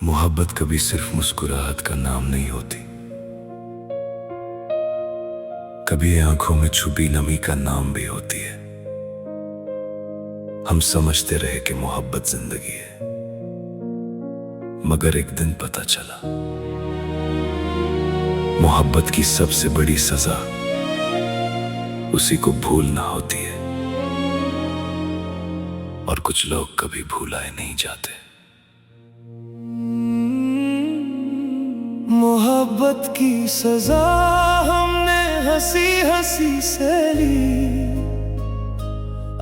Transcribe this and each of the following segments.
मोहब्बत कभी सिर्फ मुस्कुराहट का नाम नहीं होती, कभी आंखों में छुपी नमी का नाम भी होती है। हम समझते रहे कि मोहब्बत जिंदगी है, मगर एक दिन पता चला मोहब्बत की सबसे बड़ी सजा उसी को भूलना होती है, और कुछ लोग कभी भुलाए नहीं जाते। मोहब्बत की सजा हमने हंसी हंसी से ली,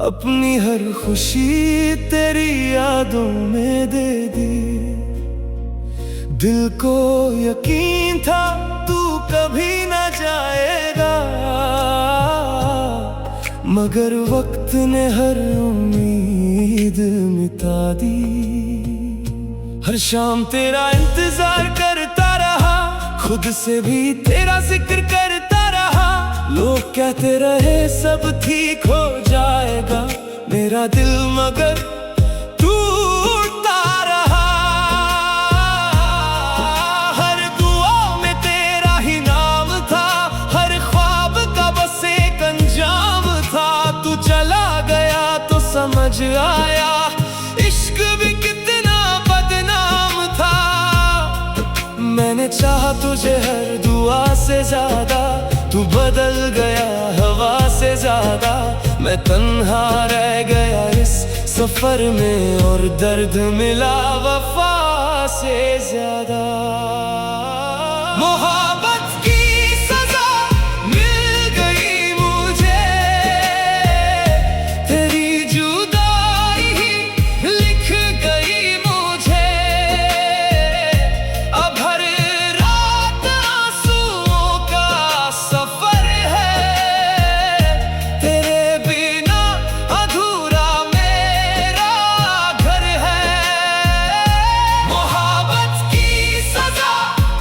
अपनी हर खुशी तेरी यादों में दे दी। दिल को यकीन था तू कभी न जाएगा, मगर वक्त ने हर उम्मीद मिटा दी। हर शाम तेरा इंतजार करता रहा, खुद से भी तेरा जिक्र करता रहा। लोग कहते रहे सब ठीक हो जाएगा, मेरा दिल मगर टूटता रहा। हर दुआ में तेरा ही नाम था, हर ख्वाब का बस एक अंजाम था। तू चला गया तो समझ आया इश्क भी कितना बदनाम था। मैंने चाहा तुझे हर दुआ से ज्यादा, तू बदल गया हवा से ज्यादा। मैं तन्हा रह गया इस सफर में, और दर्द मिला वफा से ज्यादा। मोहब्बत की सजा मिल गई मुझे, तेरी जुदाई ही लिख गई मुझे। अब हर रात आंसुओं का सफर है, तेरे बिना अधूरा मेरा घर है। मोहब्बत की सजा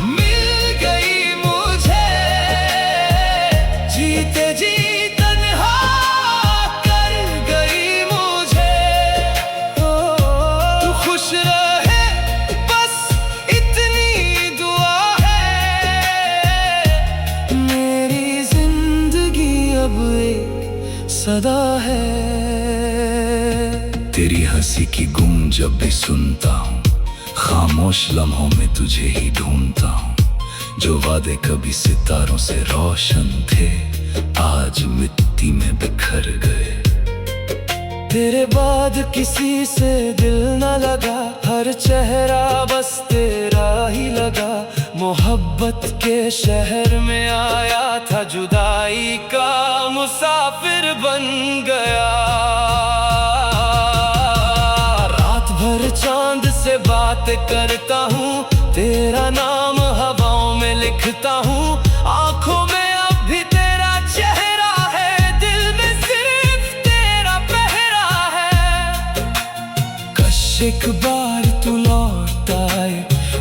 मिल गई मुझे, जीते जी तन्हा कर गई मुझे। तू खुश रहे बस इतनी दुआ है, मेरी जिंदगी अब एक सदा है। तेरी हंसी की गूंज जब भी सुनता हूँ, खामोश लम्हों में तुझे ही ढूंढता हूँ। जो वादे कभी सितारों से रोशन थे, आज मिट्टी में बिखर गए। तेरे बाद किसी से दिल न लगा, हर चेहरा बस तेरा ही लगा। मोहब्बत के शहर में आया था, जुदाई का मुसाफिर बन गया। रात भर चांद से बात करता हूँ, तेरा नाम हवाओं में लिखता हूँ। आंखों में अब भी तेरा चेहरा है, दिल में सिर्फ तेरा पहरा है। काश एक बार तू लौट आए,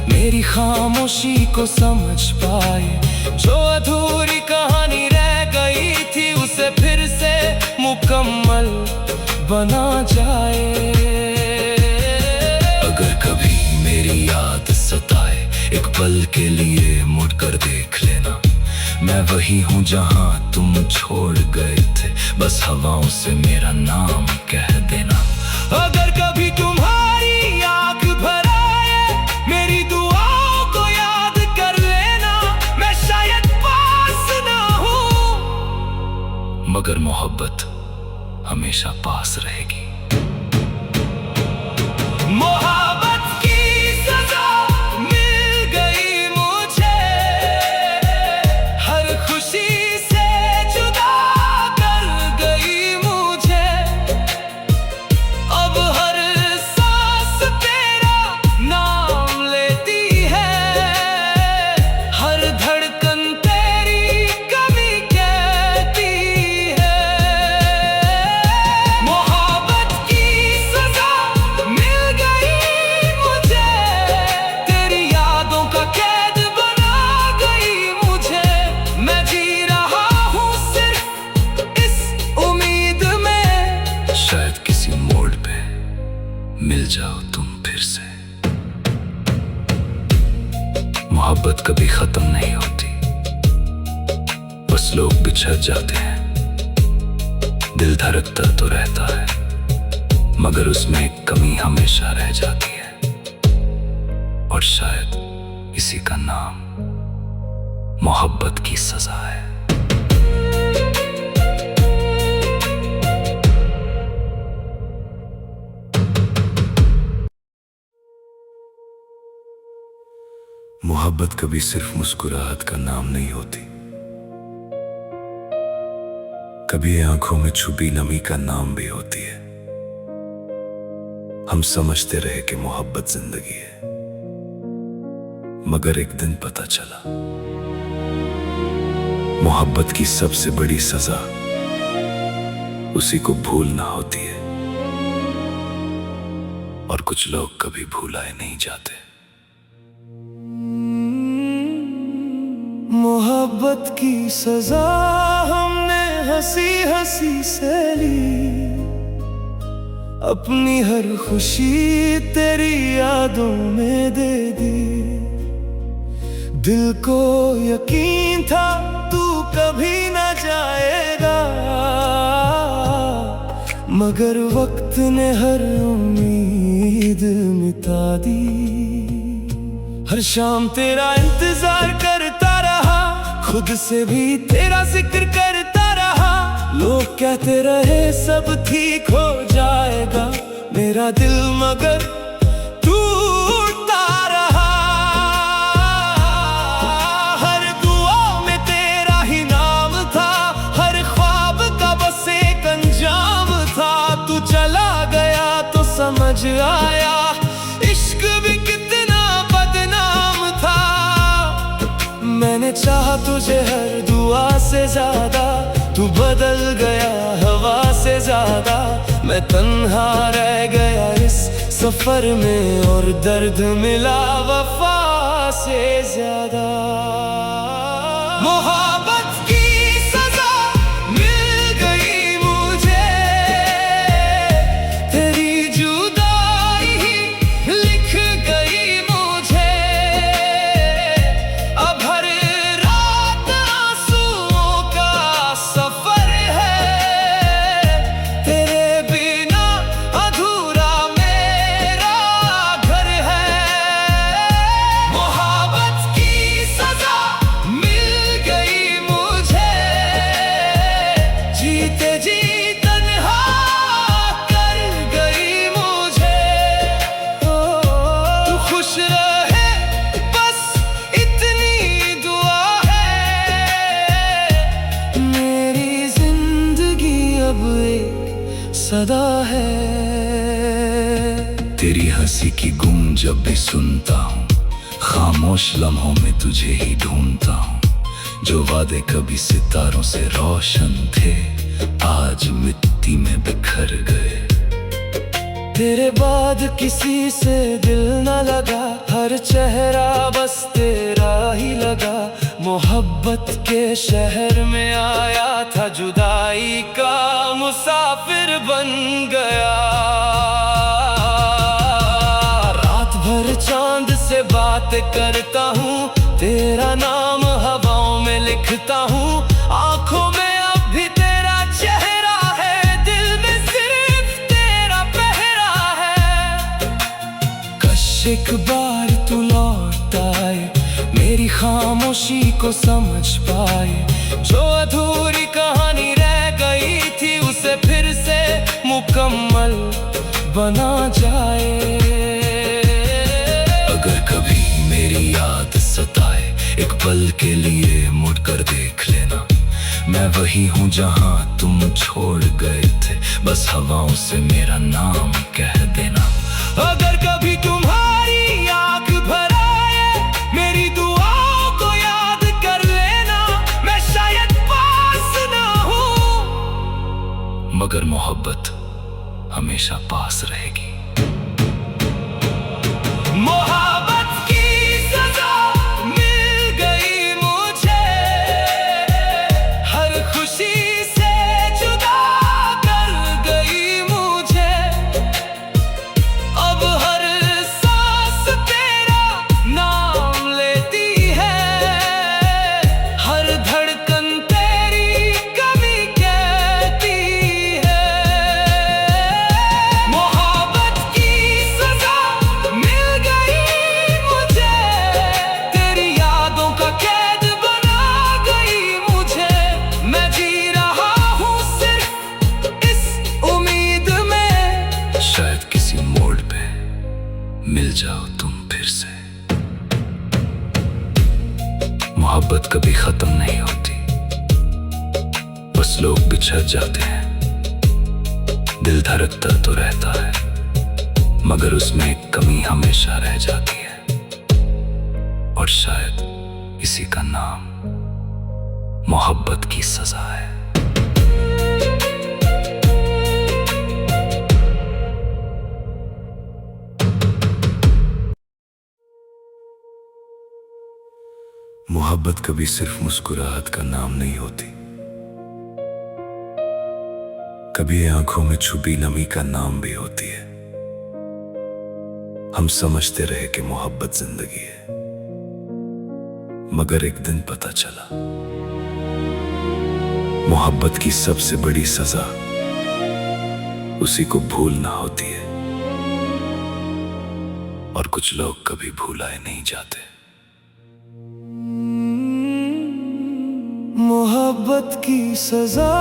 मेरी खामोशी को समझ पाए। जो अधूरी कहानी रह गई थी, उसे फिर से मुकम्मल बना जाए। अगर कभी मेरी याद सताए, एक पल के लिए मुड़कर देख लेना। मैं वही हूँ जहाँ तुम छोड़ गए थे, बस हवाओं से मेरा नाम कह देना। अगर कभी तुम्हारी आंख भर आए, मेरी दुआओं को याद कर लेना। मैं शायद पास ना हूँ, मगर मोहब्बत हमेशा पास रहेगी। मोहब्बत की सजा मिल गई मुझे, हर खुशी से जुदा कर गई मुझे। अब हर सांस तेरा नाम लेती है, हर धड़कन तेरी कमी कहती है। मोहब्बत की सजा मिल गई मुझे, तेरी यादों का कैद बना गई मुझे। मैं जी रहा हूँ सिर्फ इस उम्मीद में, शायद किसी मोड़ पे मिल जाओ तुम फिर से। मोहब्बत कभी खत्म नहीं होती, बस लोग बिछड़ जाते हैं। दिल धड़कता तो रहता है, मगर उसमें एक कमी हमेशा रह जाती है, और शायद इसी का नाम मोहब्बत की सजा है। मोहब्बत कभी सिर्फ मुस्कुराहट का नाम नहीं होती, कभी आंखों में छुपी नमी का नाम भी होती है। हम समझते रहे कि मोहब्बत जिंदगी है, मगर एक दिन पता चला मोहब्बत की सबसे बड़ी सजा उसी को भूलना होती है, और कुछ लोग कभी भुलाए नहीं जाते। मोहब्बत की सजा हमने हंसी हंसी से ली, अपनी हर खुशी तेरी यादों में दे दी। दिल को यकीन था तू कभी न जाएगा, मगर वक्त ने हर उम्मीद मिटा दी। हर शाम तेरा इंतजार करता रहा, खुद से भी तेरा जिक्र करता रहा। लोग कहते रहे सब ठीक हो जाएगा, मेरा दिल मगर टूटता रहा। हर दुआ में तेरा ही नाम था, हर ख्वाब का बस एक अंजाम था। तू चला गया तो समझ आया इश्क भी कितना बदनाम था। मैंने चाहा तुझे हर दुआ से ज्यादा, तू बदल गया हवा से ज्यादा। मैं तन्हा रह गया इस सफर में, और दर्द मिला वफा से ज्यादा। मोहब्बत की सजा मिल गई मुझे, तेरी जुदाई ही लिख गई मुझे। अब हर रात आंसुओं का सफर है, तेरे बिना अधूरा मेरा घर है। मोहब्बत की सजा मिल गई मुझे, जीते जी तन्हा कर गई मुझे। तू खुश रहे बस इतनी दुआ है, मेरी जिंदगी अब एक सदा है। तेरी हंसी की गूंज जब भी सुनता हूँ, खामोश लम्हों में तुझे ही ढूंढता हूँ। जो वादे कभी सितारों से रोशन थे, आज मिट्टी में बिखर गए। तेरे बाद किसी से दिल न लगा, हर चेहरा बस तेरा ही लगा। मोहब्बत के शहर में आया था, जुदाई का मुसाफिर बन गया। रात भर चांद से बात करता हूँ, तेरा नाम हवाओं में लिखता हूँ। आंखों में अब भी तेरा चेहरा है, दिल में सिर्फ तेरा पहरा है। काश एक बार तू लौट आए, मेरी खामोशी को समझ पाए। जो अधूरी कहानी रह गई थी, उसे फिर से मुकम्मल बना जाए। अगर कभी मेरी याद सताए, एक पल के लिए मुड़कर देख लेना। मैं वही हूँ जहाँ तुम छोड़ गए थे, बस हवाओं से मेरा नाम कह देना। अगर कभी तुम्हारी आंख भर आए, मेरी दुआओं को याद कर लेना। मैं शायद पास ना हूँ, मगर मोहब्बत हमेशा पास रहेगी। मोहब्बत की सजा मिल गई मुझे, हर खुशी से जुदा कर गई मुझे। अब हर सांस तेरा नाम लेती किसी मोड़ पे मिल जाओ तुम फिर से। मोहब्बत कभी खत्म नहीं होती, बस लोग बिछड़ जाते हैं। दिल धड़कता तो रहता है, मगर उसमें एक कमी हमेशा रह जाती है, और शायद इसी का नाम मोहब्बत की सजा है। मोहब्बत कभी सिर्फ मुस्कुराहट का नाम नहीं होती, कभी आंखों में छुपी नमी का नाम भी होती है। हम समझते रहे कि मोहब्बत जिंदगी है, मगर एक दिन पता चला मोहब्बत की सबसे बड़ी सजा उसी को भूलना होती है, और कुछ लोग कभी भुलाए नहीं जाते। मोहब्बत की सजा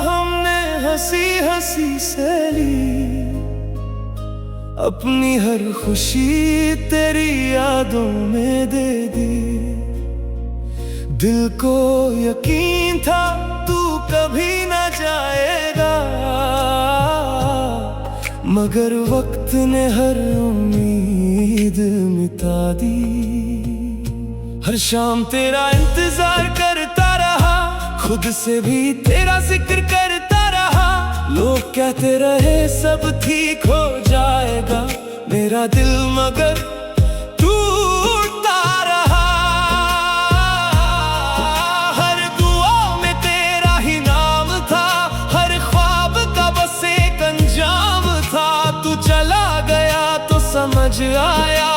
हमने हंसी हंसी से ली, अपनी हर खुशी तेरी यादों में दे दी। दिल को यकीन था तू कभी न जाएगा, मगर वक्त ने हर उम्मीद मिटा दी। हर शाम तेरा इंतजार करता रहा, खुद से भी तेरा जिक्र करता रहा। लोग कहते रहे सब ठीक हो जाएगा, मेरा दिल मगर टूटता रहा। हर दुआ में तेरा ही नाम था, हर ख्वाब का बस एक अंजाम था। तू चला गया तो समझ आया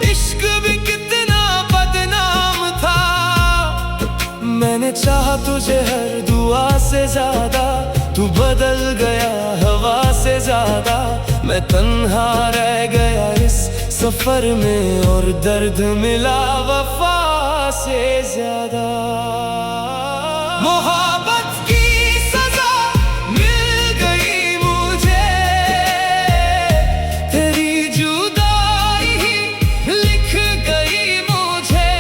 इश्क भी कितना बदनाम था। मैंने चाहा तुझे हर दुआ से ज्यादा, तू बदल गया हवा से ज्यादा। मैं तन्हा रह गया इस सफर में, और दर्द मिला वफा से ज्यादा। मोहब्बत की सजा मिल गई मुझे, तेरी जुदाई ही लिख गई मुझे।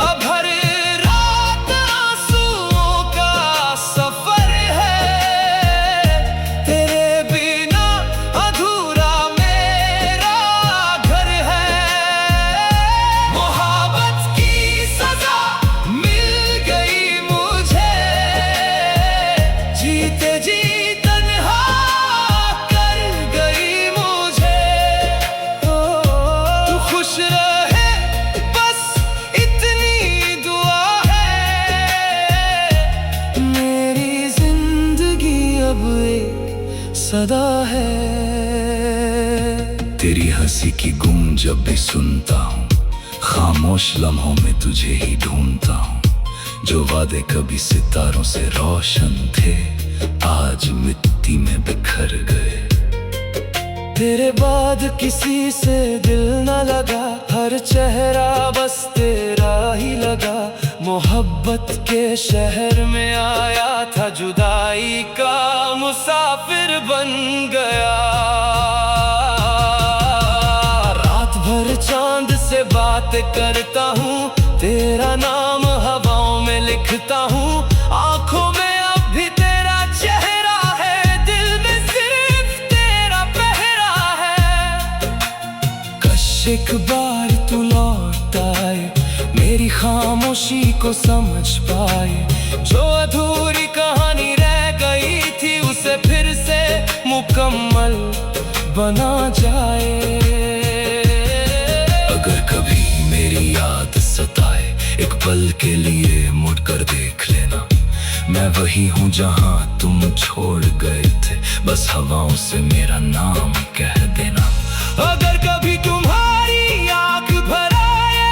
अब हर रात आंसुओं का सफर है, तेरे बिना अधूरा मेरा घर है। मोहब्बत की सजा मिल गई मुझे, जीते जी तन्हा कर गई मुझे। तू खुश रहे बस इतनी दुआ है, मेरी जिंदगी अब एक सदा है। तेरी हंसी की गूंज जब भी सुनता हूँ, खामोश लम्हों में तुझे ही ढूंढता हूँ। जो वादे कभी सितारों से रोशन थे, आज मिट्टी में बिखर गए। तेरे बाद किसी से दिल न लगा, हर चेहरा बस तेरा ही लगा। मोहब्बत के शहर में आया था, जुदाई का मुसाफिर बन गया। रात भर चांद से बात करता हूँ, तेरा नाम हवाओं में लिखता हूँ। आंखों में अब भी तेरा चेहरा है, दिल में सिर्फ तेरा पहरा है। कश एक बार तू लौट आए, मेरी खामोशी को समझ पाए। जो अधूरी कहानी रह गई थी, उसे फिर से मुकम्मल बना जाए। अगर कभी मेरी याद सताए, एक पल के लिए मुड़कर देख लेना। मैं वही हूँ जहाँ तुम छोड़ गए थे, बस हवाओं से मेरा नाम कह देना। अगर कभी तुम्हारी आंख भर आए,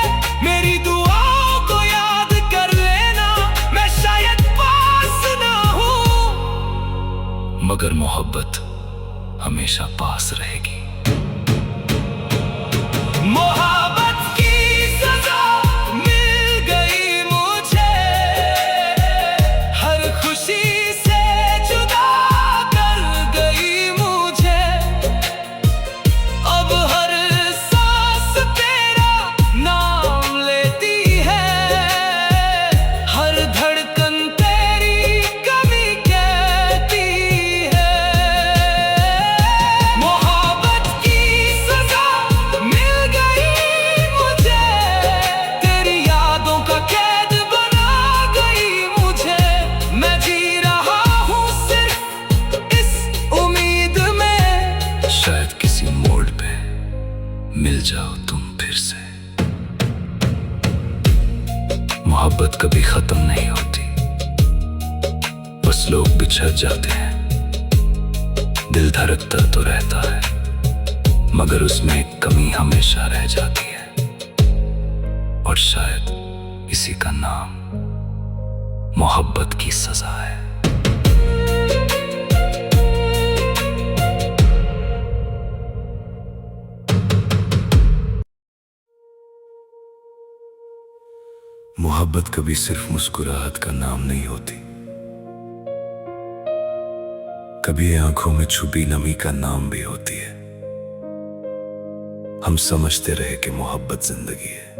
मेरी दुआओं को याद कर लेना। मैं शायद पास ना हूँ, मगर मोहब्बत हमेशा पास रहेगी। मोहब्बत की सजा मिल गई मुझे, हर खुशी से जुदा कर गई मुझे। शायद किसी मोड़ पे मिल जाओ तुम फिर से। मोहब्बत कभी खत्म नहीं होती, बस लोग बिछड़ जाते हैं। दिल धड़कता तो रहता है, मगर उसमें एक कमी हमेशा रह जाती है, और शायद इसी का नाम मोहब्बत की सजा है। मोहब्बत कभी सिर्फ मुस्कुराहट का नाम नहीं होती, कभी आंखों में छुपी नमी का नाम भी होती है। हम समझते रहे कि मोहब्बत जिंदगी है,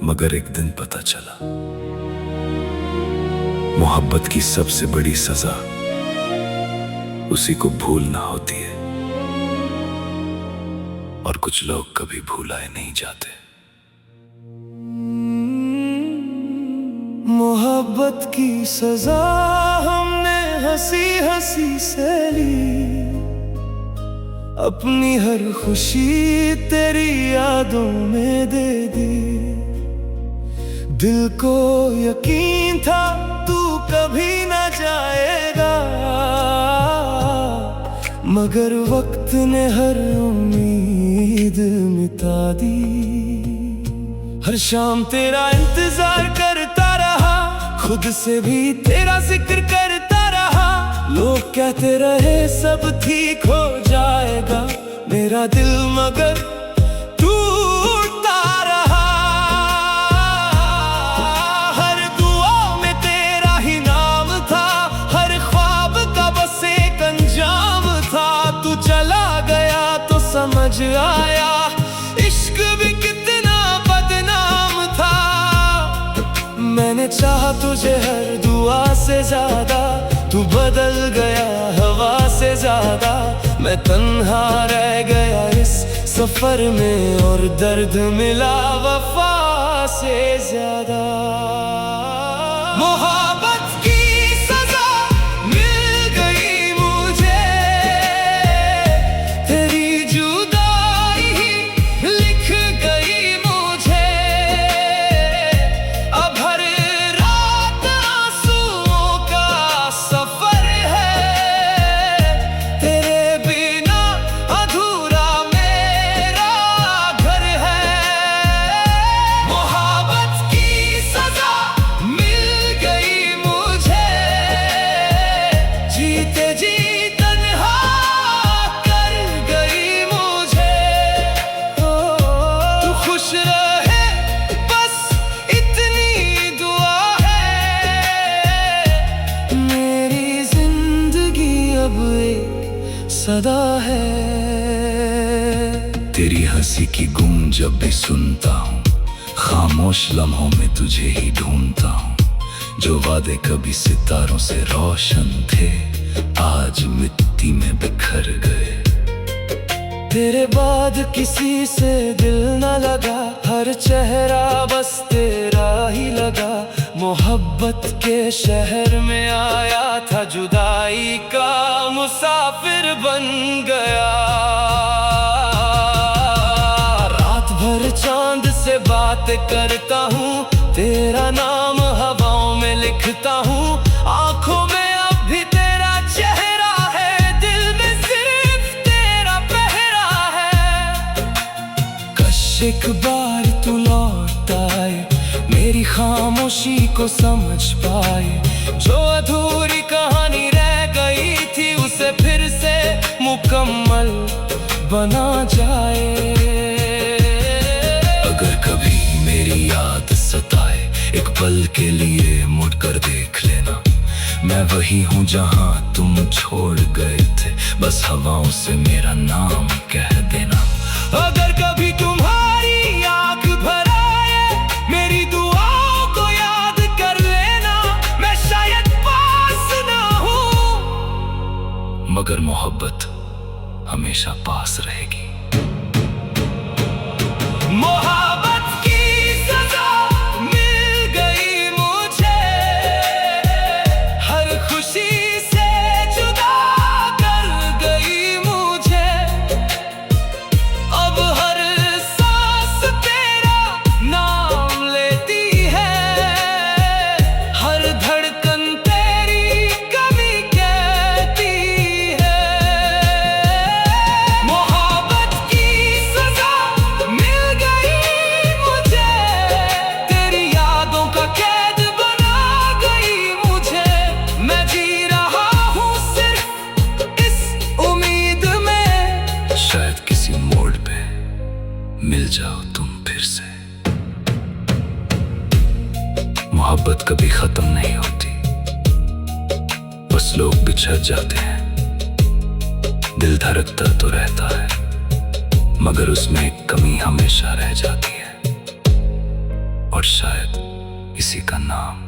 मगर एक दिन पता चला मोहब्बत की सबसे बड़ी सजा उसी को भूलना होती है, और कुछ लोग कभी भुलाए नहीं जाते। मोहब्बत की सजा हमने हंसी हंसी से ली, अपनी हर खुशी तेरी यादों में दे दी। दिल को यकीन था तू कभी न जाएगा, मगर वक्त ने हर उम्मीद मिटा दी। हर शाम तेरा इंतजार करता रहा, खुद से भी तेरा जिक्र करता रहा। लोग कहते रहे सब ठीक हो जाएगा, मेरा दिल मगर टूटता रहा। हर दुआ में तेरा ही नाम था, हर ख्वाब का बस एक अंजाम था। तू चला गया तो समझ आया इश्क भी कितना बदनाम था। मैंने चाहा तुझे हर दुआ से ज्यादा, तू बदल गया हवा से ज्यादा। मैं तन्हा रह गया इस सफर में, और दर्द मिला वफा से ज्यादा। मोहब्बत की सजा मिल गई मुझे, तेरी जुदाई ही लिख गई मुझे। अब हर रात आंसुओं का सफर है, तेरे बिना अधूरा मेरा घर है। मोहब्बत की सजा मिल गई मुझे, जीते जी तन्हा कर गई मुझे। तू खुश रहे बस इतनी दुआ है, मेरी जिंदगी अब एक सदा है। तेरी हंसी की गूंज जब भी सुनता हूँ, खामोश लम्हों में तुझे ही ढूंढता हूँ। जो वादे कभी सितारों से रोशन थे, आज मिट्टी में बिखर गए। तेरे बाद किसी से दिल न लगा, हर चेहरा बस तेरा ही लगा। मोहब्बत के शहर में आया था, जुदाई का मुसाफिर बन गया। रात भर चांद से बात करता हूँ, तेरा नाम हवाओं में लिखता हूँ। आंखों में अब भी तेरा चेहरा है, दिल में सिर्फ तेरा पहरा है। काश एक बार तू लौट आए, मेरी खामोशी को समझ पाए। जो अधूरी कहानी रह गई थी, उसे फिर से मुकम्मल बना जाए। अगर कभी मेरी याद सताए, एक पल के लिए मुड़कर देख लेना। मैं वही हूँ जहाँ तुम छोड़ गए थे, बस हवाओं से मेरा नाम कह देना। अगर कभी तुम्हारी आंख भर आए, मेरी दुआओं को याद कर लेना। मैं शायद पास ना हूँ, मगर मोहब्बत हमेशा पास रहेगी। मोहब्बत की सजा मिल गई मुझे, हर खुशी से जुदा कर गई मुझे। मिल जाओ तुम फिर से। मोहब्बत कभी खत्म नहीं होती, बस लोग बिछड़ जाते हैं। दिल धड़कता तो रहता है, मगर उसमें एक कमी हमेशा रह जाती है, और शायद इसी का नाम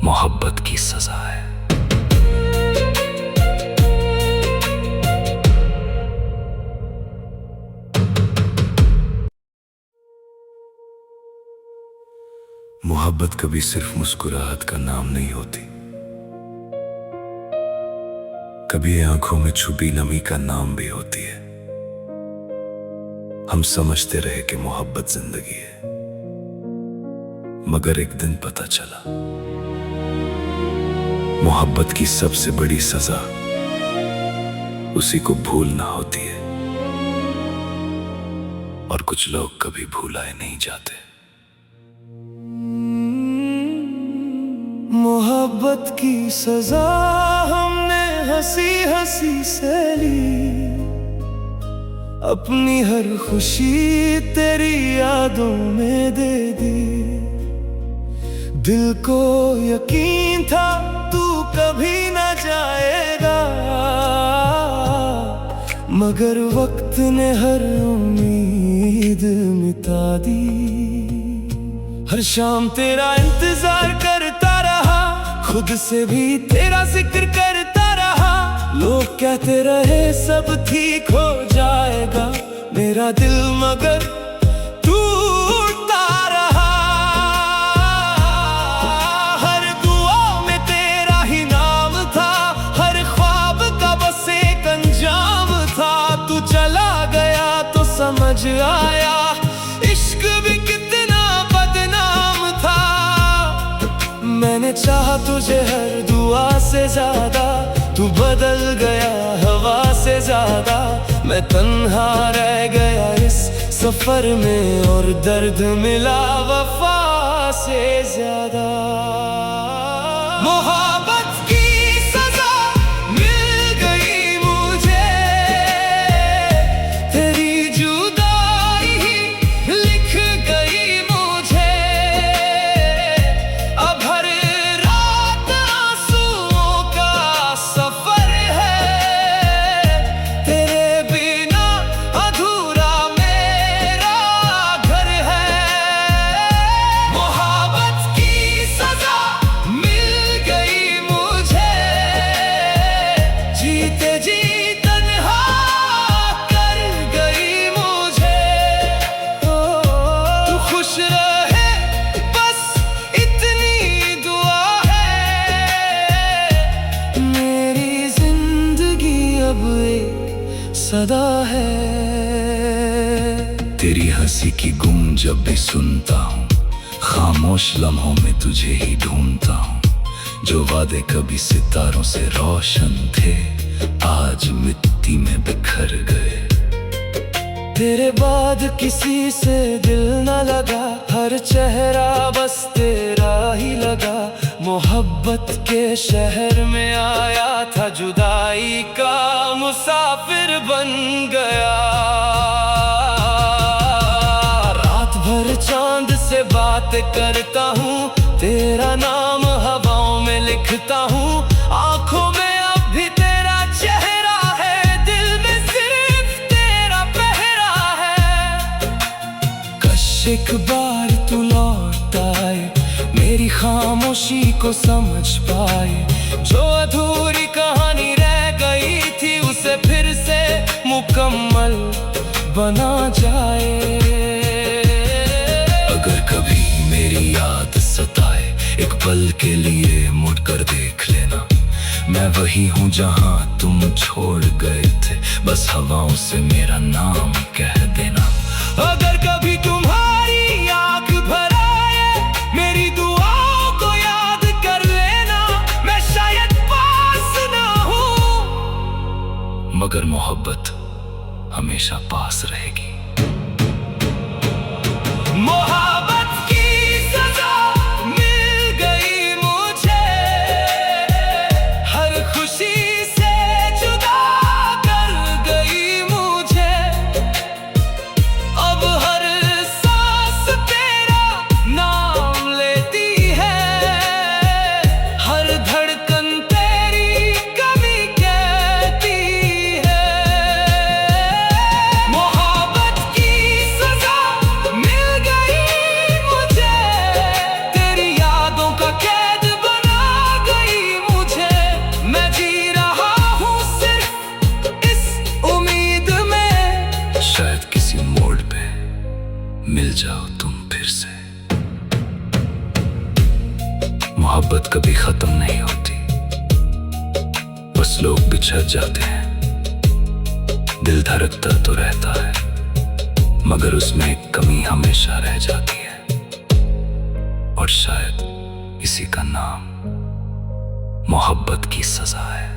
मोहब्बत की सजा है। मोहब्बत कभी सिर्फ मुस्कुराहट का नाम नहीं होती, कभी आंखों में छुपी नमी का नाम भी होती है। हम समझते रहे कि मोहब्बत जिंदगी है, मगर एक दिन पता चला मोहब्बत की सबसे बड़ी सजा उसी को भूलना होती है, और कुछ लोग कभी भुलाए नहीं जाते। मोहब्बत की सजा हमने हंसी हंसी से ली, अपनी हर खुशी तेरी यादों में दे दी। दिल को यकीन था तू कभी न जाएगा, मगर वक्त ने हर उम्मीद मिटा दी। हर शाम तेरा इंतजार करता रहा, खुद से भी तेरा जिक्र करता रहा। लोग कहते रहे सब ठीक हो जाएगा, मेरा दिल मगर टूटता रहा। हर दुआ में तेरा ही नाम था, हर ख्वाब का बस एक अंजाम था। तू चला गया तो समझ आया इश्क भी कितना बदनाम था। मैंने चाहा तुझे हर दुआ से ज्यादा, तू बदल गया हवा से ज्यादा। मैं तन्हा रह गया इस सफर में, और दर्द मिला वफा से ज्यादा। मोहब्बत की सजा मिल गई मुझे, तेरी जुदाई ही लिख गई मुझे। अब हर रात आंसुओं का सफर है, तेरे बिना अधूरा मेरा घर है। मोहब्बत की सजा मिल गई मुझे, जीते जी तन्हा कर गई मुझे। तू खुश रहे बस इतनी दुआ है, मेरी जिंदगी अब एक सदा है। तेरी हंसी की गूंज जब भी सुनता हूँ, खामोश लम्हों में तुझे ही ढूंढता हूँ। जो वादे कभी सितारों से रोशन थे, आज मिट्टी में बिखर गए। तेरे बाद किसी से दिल न लगा, हर चेहरा बस तेरा ही लगा। मोहब्बत के शहर में आया था, जुदाई का मुसाफिर बन गया। रात भर चांद से बात करता हूँ, तेरा नाम हवाओं में लिखता हूँ। आंखों में अब भी तेरा चेहरा है, दिल में सिर्फ तेरा पहरा है। काश एक बार तू लौट आए, मेरी खामोशी को समझ पाए। जो अधूरी कहानी रह गई थी, उसे फिर से मुकम्मल बना जाए। अगर कभी मेरी याद सताए, एक पल के लिए मुड़कर देख लेना। मैं वही हूँ जहाँ तुम छोड़ गए थे, बस हवाओं से मेरा नाम कह देना। अगर कभी तुम्हारी आंख भर आए, मेरी दुआओं को याद कर लेना। मैं शायद पास ना हूँ, मगर मोहब्बत हमेशा पास रहेगी। मोहब्बत की सजा मिल गई मुझे, हर खुशी से जुदा कर गई मुझे। मिल जाओ तुम फिर से। मोहब्बत कभी खत्म नहीं होती, बस लोग बिछड़ जाते हैं। दिल धड़कता तो रहता है, मगर उसमें एक कमी हमेशा रह जाती है, और शायद इसी का नाम मोहब्बत की सजा है।